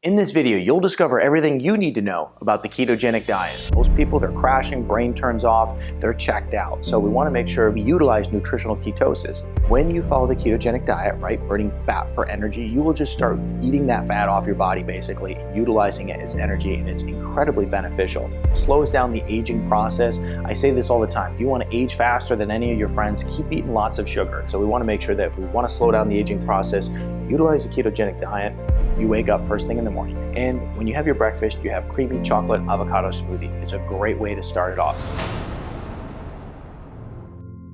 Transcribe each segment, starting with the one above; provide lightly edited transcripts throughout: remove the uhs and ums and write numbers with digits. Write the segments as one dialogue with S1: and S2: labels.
S1: In this video, you'll discover everything you need to know about the ketogenic diet. Most people, they're crashing, brain turns off, they're checked out. So we want to make sure we utilize nutritional ketosis. When you follow the ketogenic diet, right, burning fat for energy, you will just start eating that fat off your body basically, and utilizing it as energy, and it's incredibly beneficial. Slows down the aging process. I say this all the time. If you want to age faster than any of your friends, keep eating lots of sugar. So we want to make sure that if we want to slow down the aging process, utilize the ketogenic diet. You wake up first thing in the morning, and when you have your breakfast, you have creamy chocolate avocado smoothie. It's a great way to start it off.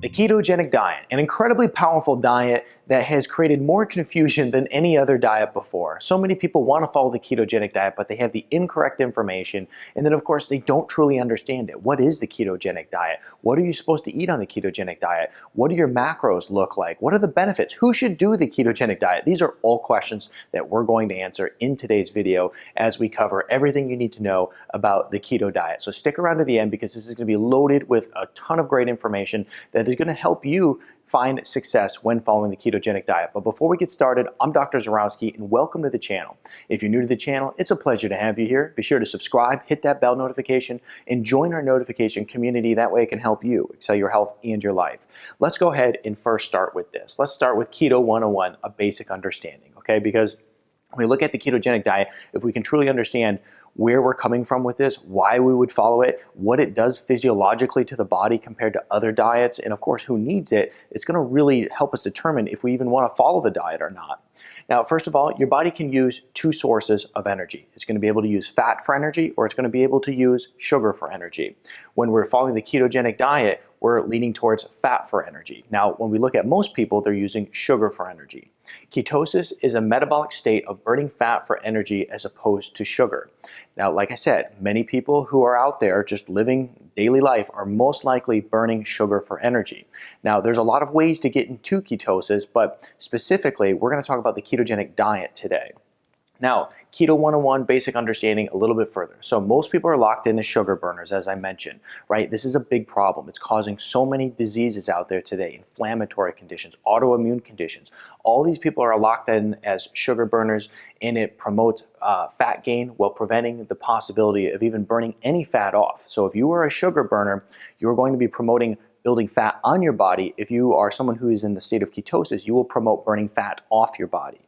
S1: The ketogenic diet, an incredibly powerful diet that has created more confusion than any other diet before. So many people want to follow the ketogenic diet, but they have the incorrect information, and then of course they don't truly understand it. What is the ketogenic diet? What are you supposed to eat on the ketogenic diet? What do your macros look like? What are the benefits? Who should do the ketogenic diet? These are all questions that we're going to answer in today's video as we cover everything you need to know about the keto diet. So stick around to the end because this is going to be loaded with a ton of great information that is going to help you find success when following the ketogenic diet. But before we get started, I'm Dr. Zarowski, and welcome to the channel. If you're new to the channel, it's a pleasure to have you here. Be sure to subscribe, hit that bell notification, and join our notification community. That way it can help you excel your health and your life. Let's go ahead and first start with this. Let's start with Keto 101, a basic understanding, okay? Because when we look at the ketogenic diet, if we can truly understand where we're coming from with this, why we would follow it, what it does physiologically to the body compared to other diets, and of course who needs it, it's going to really help us determine if we even want to follow the diet or not. Now, first of all, your body can use two sources of energy. It's going to be able to use fat for energy, or it's going to be able to use sugar for energy. When we're following the ketogenic diet, we're leaning towards fat for energy. Now, when we look at most people, they're using sugar for energy. Ketosis is a metabolic state of burning fat for energy as opposed to sugar. Now, like I said, many people who are out there just living daily life are most likely burning sugar for energy. Now, there's a lot of ways to get into ketosis, but specifically, we're going to talk about the ketogenic diet today. Now, Keto 101, basic understanding a little bit further. So most people are locked into sugar burners, as I mentioned, right? This is a big problem. It's causing so many diseases out there today, inflammatory conditions, autoimmune conditions. All these people are locked in as sugar burners, and it promotes fat gain while preventing the possibility of even burning any fat off. So if you are a sugar burner, you're going to be promoting building fat on your body. If you are someone who is in the state of ketosis, you will promote burning fat off your body.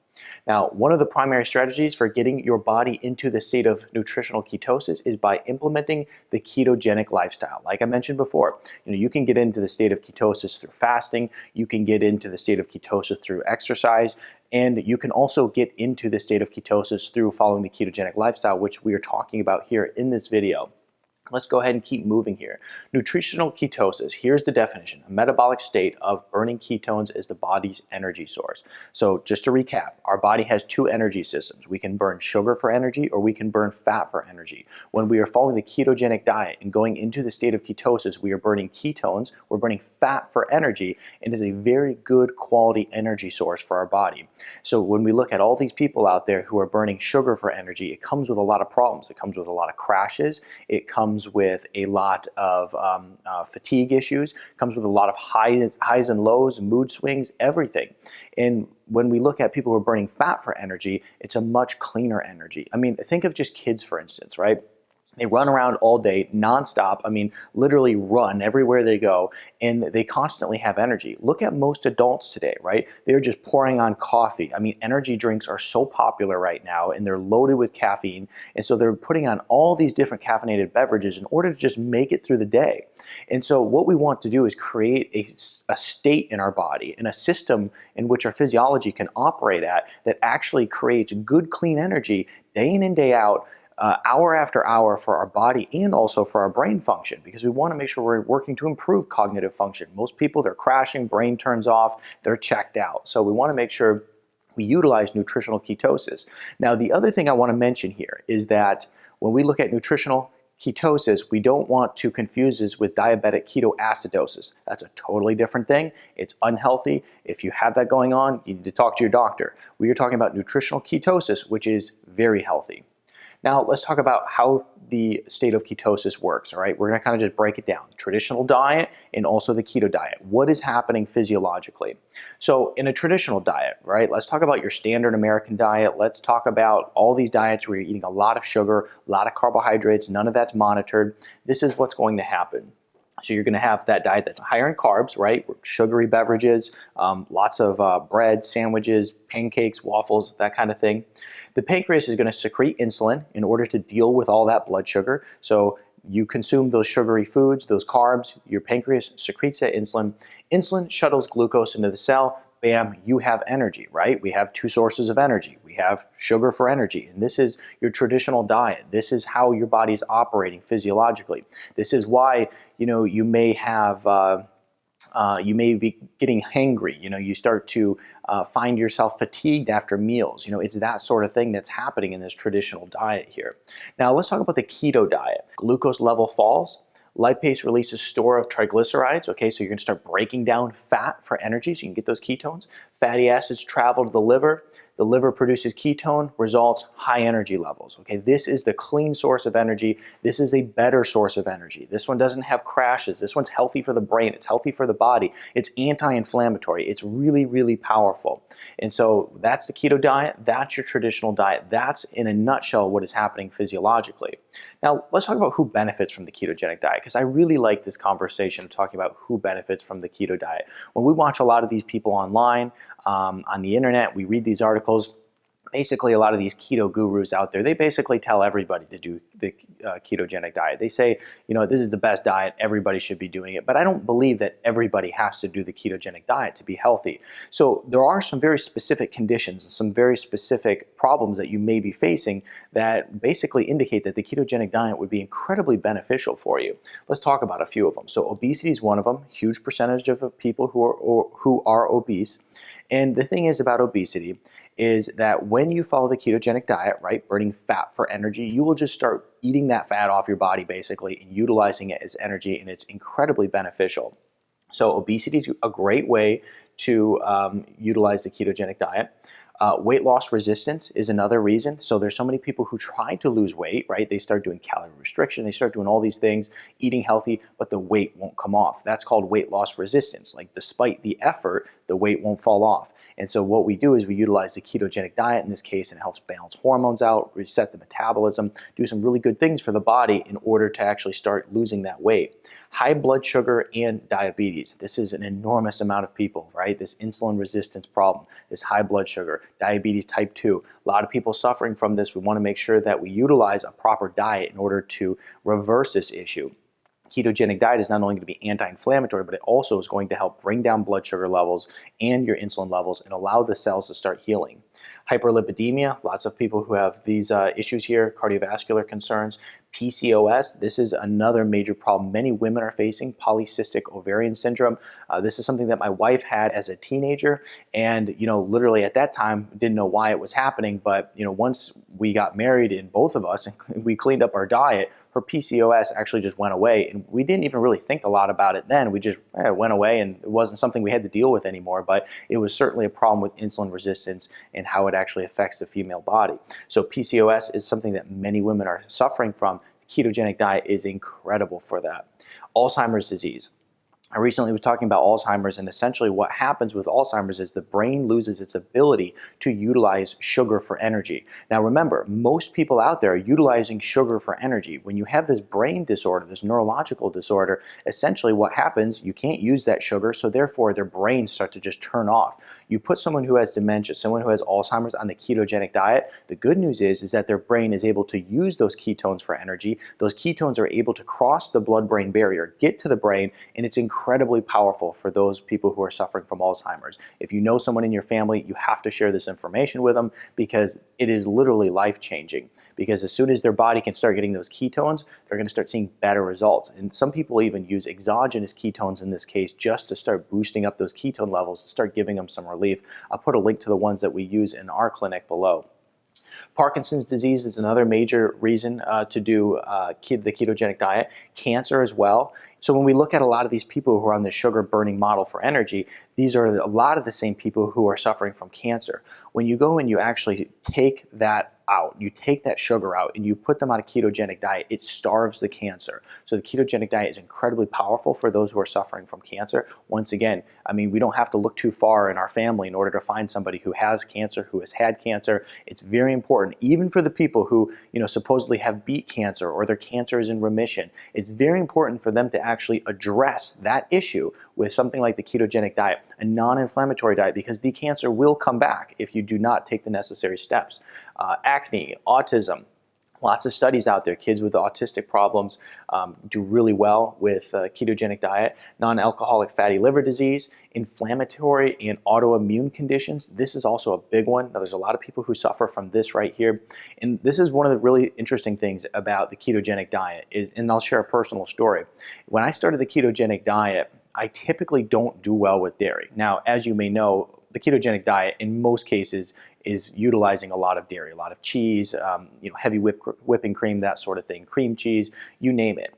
S1: Now, one of the primary strategies for getting your body into the state of nutritional ketosis is by implementing the ketogenic lifestyle. Like I mentioned before, you can get into the state of ketosis through fasting, you can get into the state of ketosis through exercise, and you can also get into the state of ketosis through following the ketogenic lifestyle, which we are talking about here in this video. Let's go ahead and keep moving here. Nutritional ketosis, here's the definition: a metabolic state of burning ketones as the body's energy source. So just to recap, our body has two energy systems. We can burn sugar for energy, or we can burn fat for energy. When we are following the ketogenic diet and going into the state of ketosis, we are burning ketones, we're burning fat for energy, and is a very good quality energy source for our body. So when we look at all these people out there who are burning sugar for energy, it comes with a lot of problems. It comes with a lot of crashes. It comes with a lot of fatigue issues, comes with a lot of highs and lows, mood swings, everything. And when we look at people who are burning fat for energy, it's a much cleaner energy. I mean, think of just kids, for instance, right? They run around all day, nonstop. I mean, literally run everywhere they go, and they constantly have energy. Look at most adults today, right? They're just pouring on coffee. I mean, energy drinks are so popular right now, and they're loaded with caffeine, and so they're putting on all these different caffeinated beverages in order to just make it through the day. And so what we want to do is create a state in our body and a system in which our physiology can operate at that actually creates good, clean energy day in and day out, hour after hour, for our body and also for our brain function, because we want to make sure we're working to improve cognitive function. Most people, they're crashing, brain turns off, they're checked out. So we want to make sure we utilize nutritional ketosis. Now, the other thing I want to mention here is that when we look at nutritional ketosis, we don't want to confuse this with diabetic ketoacidosis. That's a totally different thing. It's unhealthy. If you have that going on, you need to talk to your doctor. We are talking about nutritional ketosis, which is very healthy. Now let's talk about how the state of ketosis works, all right? We're gonna kind of just break it down. Traditional diet and also the keto diet. What is happening physiologically? So in a traditional diet, right, let's talk about your standard American diet. Let's talk about all these diets where you're eating a lot of sugar, a lot of carbohydrates, none of that's monitored. This is what's going to happen. So you're going to have that diet that's higher in carbs, right? Sugary beverages, lots of bread, sandwiches, pancakes, waffles, that kind of thing. The pancreas is going to secrete insulin in order to deal with all that blood sugar. So you consume those sugary foods, those carbs, your pancreas secretes that insulin. Insulin shuttles glucose into the cell. Bam, you have energy, right? We have two sources of energy. We have sugar for energy, and this is your traditional diet. This is how your body's operating physiologically. This is why, you may have, you may be getting hangry. You start to find yourself fatigued after meals. It's that sort of thing that's happening in this traditional diet here. Now, let's talk about the keto diet. Glucose level falls. Lipase releases store of triglycerides, okay, so you're going to start breaking down fat for energy so you can get those ketones. Fatty acids travel to the liver. The liver produces ketone, results high energy levels, okay? This is the clean source of energy. This is a better source of energy. This one doesn't have crashes. This one's healthy for the brain. It's healthy for the body. It's anti-inflammatory. It's really, really powerful. And so that's the keto diet. That's your traditional diet. That's, in a nutshell, what is happening physiologically. Now, let's talk about who benefits from the ketogenic diet, because I really like this conversation talking about who benefits from the keto diet. When we watch a lot of these people online, on the internet, we read these articles. Basically, a lot of these keto gurus out there, they basically tell everybody to do the ketogenic diet. They say, this is the best diet, everybody should be doing it. But I don't believe that everybody has to do the ketogenic diet to be healthy. So there are some very specific conditions, some very specific problems that you may be facing that basically indicate that the ketogenic diet would be incredibly beneficial for you. Let's talk about a few of them. So obesity is one of them, huge percentage of people who are obese. And the thing is about obesity is that when you follow the ketogenic diet, right, burning fat for energy, you will just start eating that fat off your body basically and utilizing it as energy, and it's incredibly beneficial. So obesity is a great way to utilize the ketogenic diet. Weight loss resistance is another reason. So there's so many people who try to lose weight, right? They start doing calorie restriction, they start doing all these things, eating healthy, but the weight won't come off. That's called weight loss resistance. Like despite the effort, the weight won't fall off. And so what we do is we utilize the ketogenic diet in this case, and it helps balance hormones out, reset the metabolism, do some really good things for the body in order to actually start losing that weight. High blood sugar and diabetes. This is an enormous amount of people, right? This insulin resistance problem, this high blood sugar, diabetes type 2. A lot of people suffering from this. We want to make sure that we utilize a proper diet in order to reverse this issue. Ketogenic diet is not only going to be anti-inflammatory, but it also is going to help bring down blood sugar levels and your insulin levels and allow the cells to start healing. Hyperlipidemia, lots of people who have these issues here, cardiovascular concerns. PCOS, this is another major problem many women are facing, polycystic ovarian syndrome. This is something that my wife had as a teenager, and literally at that time didn't know why it was happening, but once we got married and both of us and we cleaned up our diet, her PCOS actually just went away, and we didn't even really think a lot about it then. We just it went away, and it wasn't something we had to deal with anymore, but it was certainly a problem with insulin resistance and how it actually affects the female body. So PCOS is something that many women are suffering from. The ketogenic diet is incredible for that. Alzheimer's disease. I recently was talking about Alzheimer's, and essentially what happens with Alzheimer's is the brain loses its ability to utilize sugar for energy. Now remember, most people out there are utilizing sugar for energy. When you have this brain disorder, this neurological disorder, essentially what happens, you can't use that sugar, so therefore their brains start to just turn off. You put someone who has dementia, someone who has Alzheimer's on the ketogenic diet, the good news is that their brain is able to use those ketones for energy. Those ketones are able to cross the blood-brain barrier, get to the brain, and it's incredibly powerful for those people who are suffering from Alzheimer's. If you know someone in your family, you have to share this information with them because it is literally life-changing. Because as soon as their body can start getting those ketones, they're going to start seeing better results. And some people even use exogenous ketones in this case just to start boosting up those ketone levels to start giving them some relief. I'll put a link to the ones that we use in our clinic below. Parkinson's disease is another major reason to do the ketogenic diet. Cancer as well. So when we look at a lot of these people who are on the sugar burning model for energy, these are a lot of the same people who are suffering from cancer. When you go and you actually take that out, you take that sugar out, and you put them on a ketogenic diet, it starves the cancer. So the ketogenic diet is incredibly powerful for those who are suffering from cancer. Once again, I mean, we don't have to look too far in our family in order to find somebody who has cancer, who has had cancer. It's very important, even for the people who, supposedly have beat cancer or their cancer is in remission. It's very important for them to actually address that issue with something like the ketogenic diet, a non-inflammatory diet, because the cancer will come back if you do not take the necessary steps. Acne, autism, lots of studies out there. Kids with autistic problems do really well with ketogenic diet. Non-alcoholic fatty liver disease, inflammatory and autoimmune conditions. This is also a big one. Now, there's a lot of people who suffer from this right here. And this is one of the really interesting things about the ketogenic diet and I'll share a personal story. When I started the ketogenic diet, I typically don't do well with dairy. Now, as you may know, the ketogenic diet in most cases is utilizing a lot of dairy, a lot of cheese, heavy whipping cream, that sort of thing, cream cheese, you name it.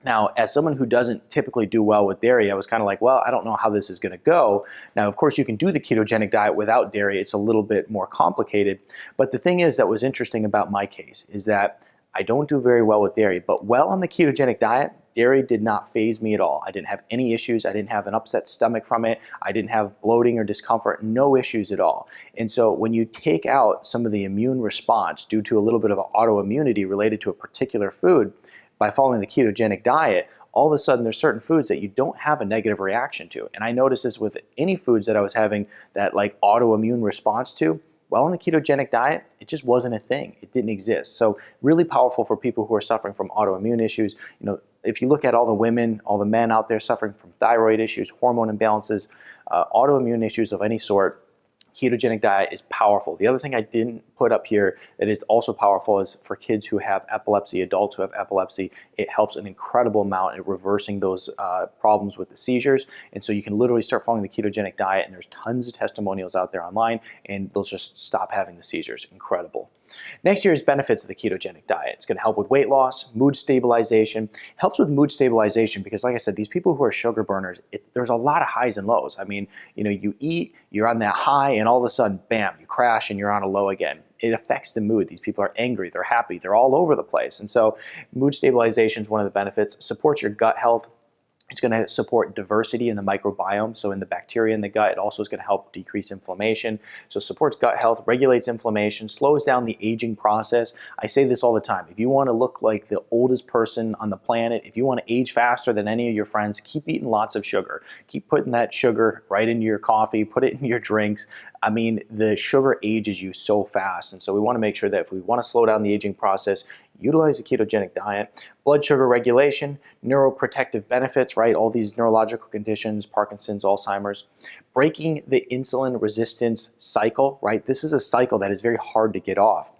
S1: Now, as someone who doesn't typically do well with dairy, I was kind of like, well, I don't know how this is going to go. Now, of course, you can do the ketogenic diet without dairy. It's a little bit more complicated. But the thing is that was interesting about my case is that I don't do very well with dairy, but while on the ketogenic diet, dairy did not faze me at all. I didn't have any issues. I didn't have an upset stomach from it. I didn't have bloating or discomfort, no issues at all. And so when you take out some of the immune response due to a little bit of autoimmunity related to a particular food, by following the ketogenic diet, all of a sudden there's certain foods that you don't have a negative reaction to. And I noticed this with any foods that I was having that like autoimmune response to. Well, on the ketogenic diet, it just wasn't a thing. It didn't exist. So really powerful for people who are suffering from autoimmune issues. If you look at all the women, all the men out there suffering from thyroid issues, hormone imbalances, autoimmune issues of any sort, ketogenic diet is powerful. The other thing I didn't put up here that is also powerful is for kids who have epilepsy, adults who have epilepsy. It helps an incredible amount at reversing those problems with the seizures. And so you can literally start following the ketogenic diet, and there's tons of testimonials out there online, and they'll just stop having the seizures. Incredible. Next here is benefits of the ketogenic diet. It's going to help with weight loss, mood stabilization. Helps with mood stabilization because, like I said, these people who are sugar burners, there's a lot of highs and lows. I mean, you eat, you're on that high, and all of a sudden, bam, you crash and you're on a low again. It affects the mood. These people are angry, they're happy, they're all over the place. And so mood stabilization is one of the benefits. Supports your gut health. It's going to support diversity in the microbiome. So in the bacteria in the gut, it also is going to help decrease inflammation. So it supports gut health, regulates inflammation, slows down the aging process. I say this all the time. If you want to look like the oldest person on the planet, if you want to age faster than any of your friends, keep eating lots of sugar. Keep putting that sugar right into your coffee, put it in your drinks. I mean, the sugar ages you so fast. And so we want to make sure that if we want to slow down the aging process, utilize a ketogenic diet. Blood sugar regulation, neuroprotective benefits, right? All these neurological conditions, Parkinson's, Alzheimer's. Breaking the insulin resistance cycle, right? This is a cycle that is very hard to get off.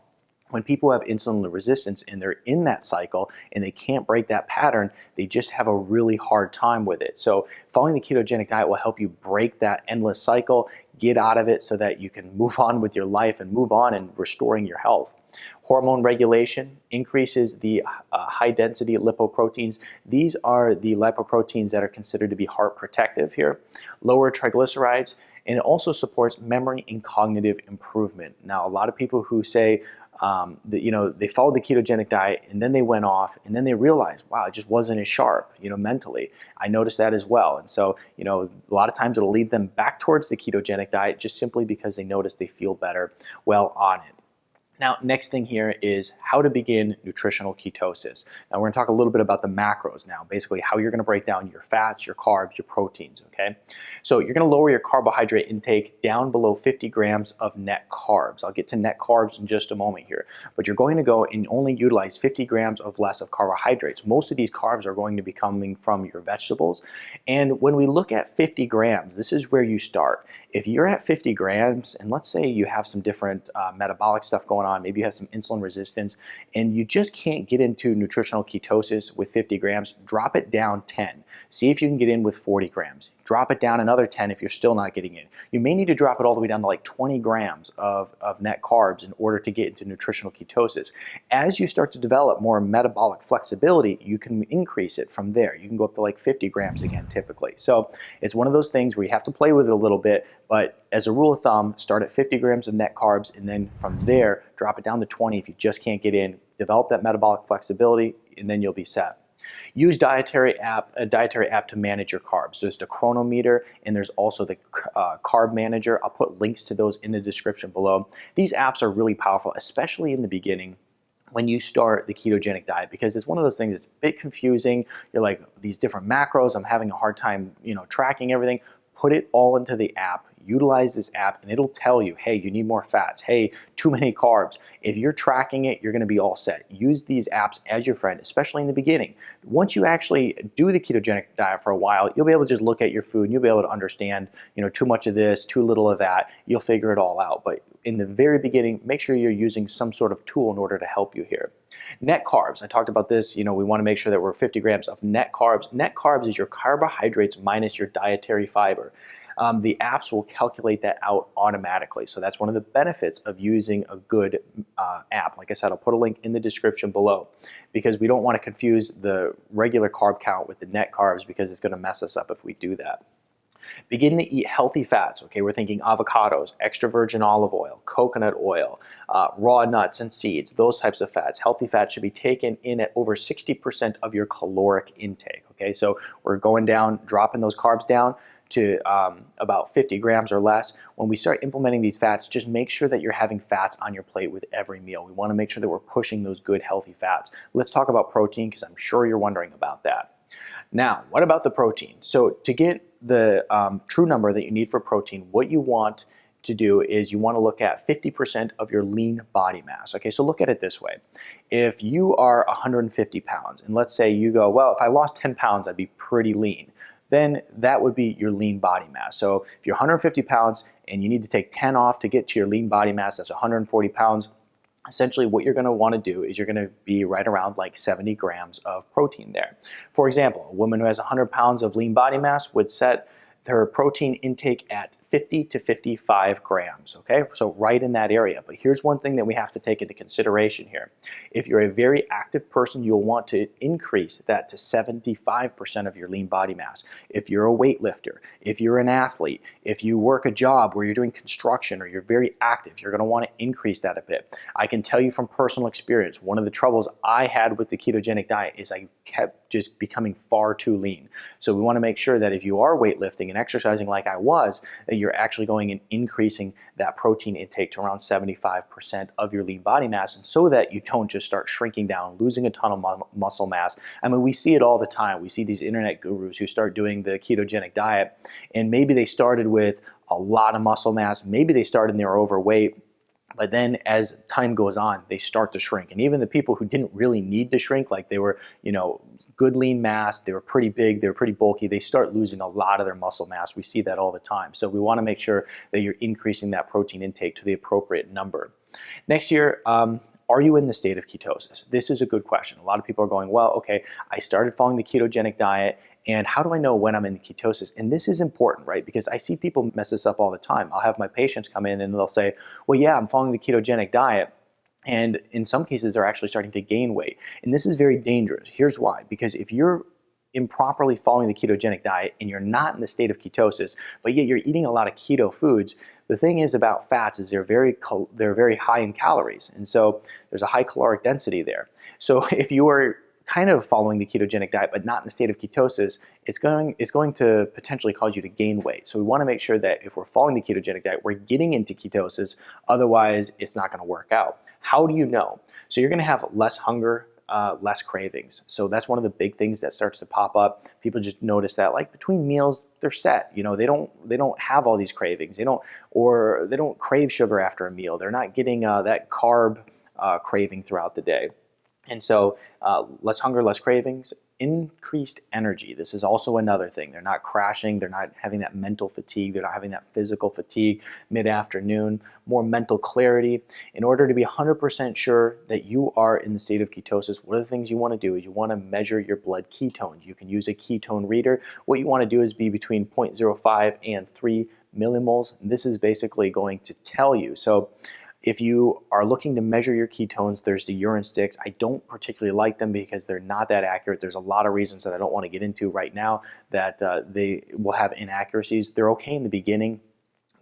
S1: When people have insulin resistance and they're in that cycle and they can't break that pattern, they just have a really hard time with it. So following the ketogenic diet will help you break that endless cycle, get out of it so that you can move on with your life and move on and restoring your health. Hormone regulation increases the high density lipoproteins. These are the lipoproteins that are considered to be heart protective here. Lower triglycerides. And it also supports memory and cognitive improvement. Now, a lot of people who say that, they followed the ketogenic diet and then they went off and then they realized, wow, it just wasn't as sharp, mentally. I noticed that as well. And so, a lot of times it'll lead them back towards the ketogenic diet just simply because they notice they feel better while on it. Now, next thing here is how to begin nutritional ketosis. Now, we're going to talk a little bit about the macros now, basically how you're going to break down your fats, your carbs, your proteins, okay? So you're going to lower your carbohydrate intake down below 50 grams of net carbs. I'll get to net carbs in just a moment here, but you're going to go and only utilize 50 grams of less of carbohydrates. Most of these carbs are going to be coming from your vegetables. And when we look at 50 grams, this is where you start. If you're at 50 grams, and let's say you have some different metabolic stuff going on, maybe you have some insulin resistance, and you just can't get into nutritional ketosis with 50 grams, drop it down 10. See if you can get in with 40 grams. Drop it down another 10 if you're still not getting in. You may need to drop it all the way down to like 20 grams of net carbs in order to get into nutritional ketosis. As you start to develop more metabolic flexibility, you can increase it from there. You can go up to like 50 grams again typically. So it's one of those things where you have to play with it a little bit, but as a rule of thumb, start at 50 grams of net carbs and then from there, drop it down to 20 if you just can't get in. Develop that metabolic flexibility, and then you'll be set. Use a dietary app to manage your carbs. So there's the chronometer, and there's also the carb manager. I'll put links to those in the description below. These apps are really powerful, especially in the beginning when you start the ketogenic diet, because it's one of those things that's a bit confusing. You're like, these different macros, I'm having a hard time, tracking everything. Put it all into the app. Utilize this app and it'll tell you, hey, you need more fats. Hey, too many carbs. If you're tracking it, you're gonna be all set. Use these apps as your friend, especially in the beginning. Once you actually do the ketogenic diet for a while, you'll be able to just look at your food and you'll be able to understand, too much of this, too little of that. You'll figure it all out. But in the very beginning, make sure you're using some sort of tool in order to help you here. Net carbs, I talked about this, we want to make sure that we're 50 grams of net carbs. Net carbs is your carbohydrates minus your dietary fiber. The apps will calculate that out automatically. So that's one of the benefits of using a good app. Like I said, I'll put a link in the description below, because we don't want to confuse the regular carb count with the net carbs, because it's going to mess us up if we do that. Begin to eat healthy fats. Okay, we're thinking avocados, extra virgin olive oil, coconut oil, raw nuts and seeds, those types of fats. Healthy fats should be taken in at over 60% of your caloric intake. Okay, so we're going down, dropping those carbs down to about 50 grams or less. When we start implementing these fats, just make sure that you're having fats on your plate with every meal. We want to make sure that we're pushing those good healthy fats. Let's talk about protein, because I'm sure you're wondering about that. Now, what about the protein? So to get the true number that you need for protein, what you want to do is you want to look at 50% of your lean body mass. Okay, so look at it this way. If you are 150 pounds, and let's say you go, well, if I lost 10 pounds, I'd be pretty lean, then that would be your lean body mass. So if you're 150 pounds and you need to take 10 off to get to your lean body mass, that's 140 pounds. Essentially, what you're going to want to do is you're going to be right around like 70 grams of protein there. For example, a woman who has 100 pounds of lean body mass would set her protein intake at 50 to 55 grams, okay? So right in that area. But here's one thing that we have to take into consideration here. If you're a very active person, you'll want to increase that to 75% of your lean body mass. If you're a weightlifter, if you're an athlete, if you work a job where you're doing construction or you're very active, you're gonna wanna increase that a bit. I can tell you from personal experience, one of the troubles I had with the ketogenic diet is I kept just becoming far too lean. So we wanna make sure that if you are weightlifting and exercising like I was, that you're actually going and increasing that protein intake to around 75% of your lean body mass, and so that you don't just start shrinking down, losing a ton of muscle mass. I mean, we see it all the time. We see these internet gurus who start doing the ketogenic diet, and maybe they started with a lot of muscle mass, maybe they started and they were overweight, but then as time goes on, they start to shrink. And even the people who didn't really need to shrink, like they were, good lean mass, they were pretty big, they were pretty bulky, they start losing a lot of their muscle mass. We see that all the time. So we want to make sure that you're increasing that protein intake to the appropriate number. Next year, are you in the state of ketosis? This is a good question. A lot of people are going, well, okay, I started following the ketogenic diet, and how do I know when I'm in ketosis? And this is important, right? Because I see people mess this up all the time. I'll have my patients come in and they'll say, well, yeah, I'm following the ketogenic diet, and in some cases, they're actually starting to gain weight. And this is very dangerous. Here's why. Because if you're improperly following the ketogenic diet and you're not in the state of ketosis, but yet you're eating a lot of keto foods, the thing is about fats is they're very high in calories. And so there's a high caloric density there. So if you are kind of following the ketogenic diet but not in the state of ketosis, it's going to potentially cause you to gain weight. So we want to make sure that if we're following the ketogenic diet, we're getting into ketosis, otherwise it's not going to work out. How do you know? So you're going to have less hunger, less cravings. So that's one of the big things that starts to pop up. People just notice that like between meals, they're set. They don't have all these cravings. They don't crave sugar after a meal. They're not getting that carb craving throughout the day. And so less hunger, less cravings, increased energy. This is also another thing. They're not crashing. They're not having that mental fatigue. They're not having that physical fatigue mid-afternoon, more mental clarity. In order to be 100% sure that you are in the state of ketosis, one of the things you want to do is you want to measure your blood ketones. You can use a ketone reader. What you want to do is be between 0.05 and 3 millimoles. And this is basically going to tell you. So if you are looking to measure your ketones, there's the urine sticks. I don't particularly like them because they're not that accurate. There's a lot of reasons that I don't want to get into right now that they will have inaccuracies. They're okay in the beginning,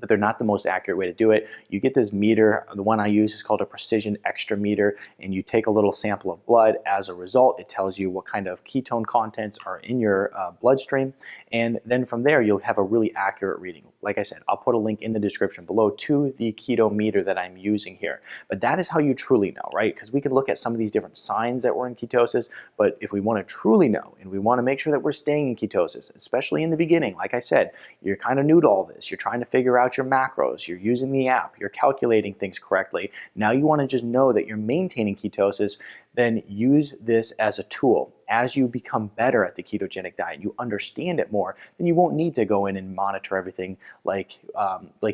S1: but they're not the most accurate way to do it. You get this meter, the one I use is called a precision extra meter, and you take a little sample of blood. As a result, it tells you what kind of ketone contents are in your bloodstream, and then from there you'll have a really accurate reading. Like I said, I'll put a link in the description below to the keto meter that I'm using here. But that is how you truly know, right? Because we can look at some of these different signs that we're in ketosis, but if we want to truly know and we want to make sure that we're staying in ketosis, especially in the beginning, like I said, you're kind of new to all this, you're trying to figure out your macros, you're using the app, you're calculating things correctly. Now you want to just know that you're maintaining ketosis, then use this as a tool. As you become better at the ketogenic diet, you understand it more, then you won't need to go in and monitor everything like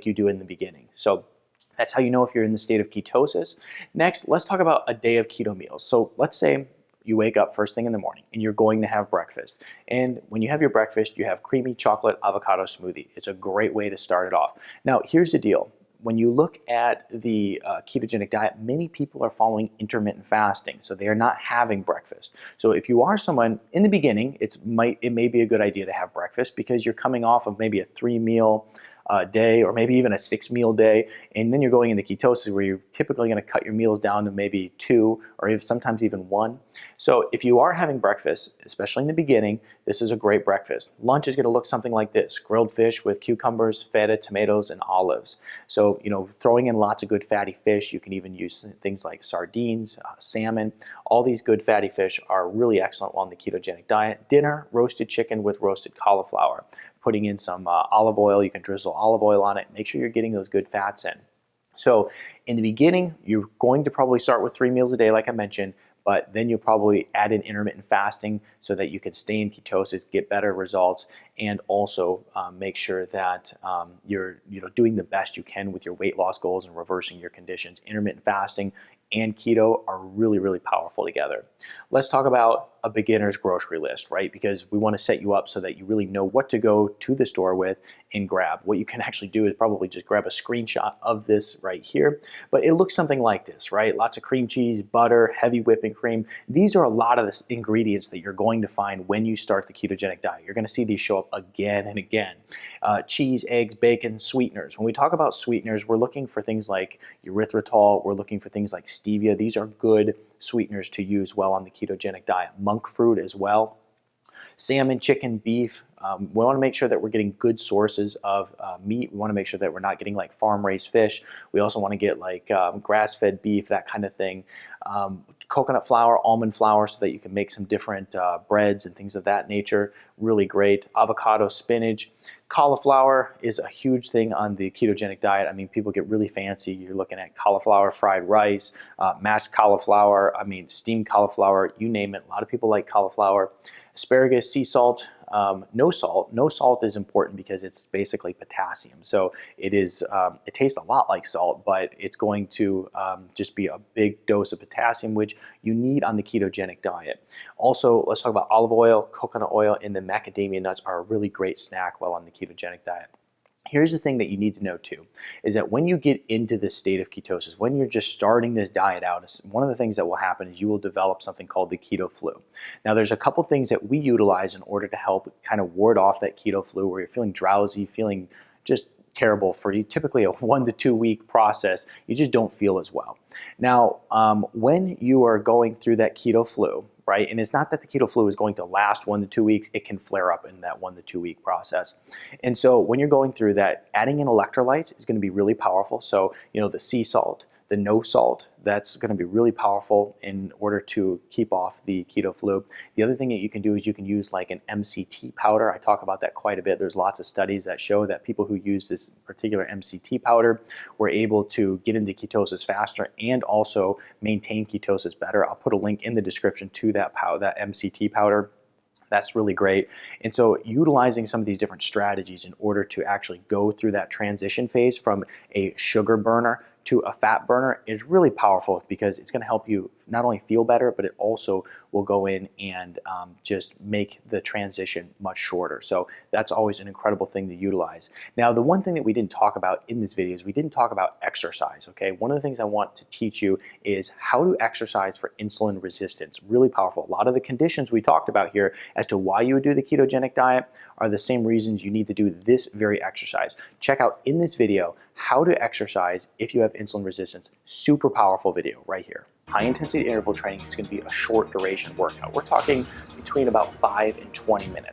S1: you do in the beginning. So that's how you know if you're in the state of ketosis. Next, let's talk about a day of keto meals. So let's say you wake up first thing in the morning and you're going to have breakfast. And when you have your breakfast, you have creamy chocolate avocado smoothie. It's a great way to start it off. Now, here's the deal. When you look at the ketogenic diet, many people are following intermittent fasting, so they are not having breakfast. So if you are someone in the beginning, it may be a good idea to have breakfast because you're coming off of maybe a 3-meal day or maybe even a 6-meal day, and then you're going into ketosis where you're typically going to cut your meals down to maybe 2 or sometimes even 1. So if you are having breakfast, especially in the beginning, this is a great breakfast. Lunch is going to look something like this: grilled fish with cucumbers, feta, tomatoes, and olives. So throwing in lots of good fatty fish. You can even use things like sardines, salmon. All these good fatty fish are really excellent on the ketogenic diet. Dinner, roasted chicken with roasted cauliflower. Putting in some olive oil, you can drizzle olive oil on it. Make sure you're getting those good fats in. So in the beginning, you're going to probably start with 3 meals a day, like I mentioned, but then you'll probably add in intermittent fasting so that you can stay in ketosis, get better results, and also make sure that you're doing the best you can with your weight loss goals and reversing your conditions. Intermittent fasting and keto are really, really powerful together. Let's talk about a beginner's grocery list, right? Because we want to set you up so that you really know what to go to the store with and grab. What you can actually do is probably just grab a screenshot of this right here, but it looks something like this, right? Lots of cream cheese, butter, heavy whipping cream. These are a lot of the ingredients that you're going to find when you start the ketogenic diet. You're going to see these show up again and again. Cheese, eggs, bacon, sweeteners. When we talk about sweeteners, we're looking for things like erythritol. We're looking for things like stevia. These are good sweeteners to use well on the ketogenic diet. Monk fruit as well. Salmon, chicken, beef. We want to make sure that we're getting good sources of meat. We want to make sure that we're not getting like farm-raised fish. We also want to get like grass-fed beef, that kind of thing. Coconut flour, almond flour, so that you can make some different breads and things of that nature. Really great. Avocado, spinach. Cauliflower is a huge thing on the ketogenic diet. I mean, people get really fancy. You're looking at cauliflower fried rice, mashed cauliflower, steamed cauliflower, you name it. A lot of people like cauliflower. Asparagus, sea salt. No salt. No salt is important because it's basically potassium. So it tastes a lot like salt, but it's going to just be a big dose of potassium, which you need on the ketogenic diet. Also, let's talk about olive oil, coconut oil, and the macadamia nuts are a really great snack while on the ketogenic diet. Here's the thing that you need to know too, is that when you get into this state of ketosis, when you're just starting this diet out, one of the things that will happen is you will develop something called the keto flu. Now there's a couple things that we utilize in order to help kind of ward off that keto flu where you're feeling drowsy, feeling just terrible for you, typically a 1 to 2 week process, you just don't feel as well. Now, when you are going through that keto flu, right, and it's not that the keto flu is going to last 1 to 2 weeks, it can flare up in that 1 to 2 week process. And so when you're going through that, adding in electrolytes is going to be really powerful. So, the sea salt, the no salt, that's going to be really powerful in order to keep off the keto flu. The other thing that you can do is you can use like an MCT powder. I talk about that quite a bit. There's lots of studies that show that people who use this particular MCT powder were able to get into ketosis faster and also maintain ketosis better. I'll put a link in the description to that MCT powder. That's really great. And so utilizing some of these different strategies in order to actually go through that transition phase from a sugar burner to a fat burner is really powerful because it's going to help you not only feel better, but it also will go in and just make the transition much shorter. So that's always an incredible thing to utilize. Now, the one thing that we didn't talk about in this video is we didn't talk about exercise, okay? One of the things I want to teach you is how to exercise for insulin resistance. Really powerful. A lot of the conditions we talked about here as to why you would do the ketogenic diet are the same reasons you need to do this very exercise. Check out in this video how to exercise if you have insulin resistance. Super powerful video right here. High intensity interval training is going to be a short duration workout. We're talking between about 5 and 20 minutes.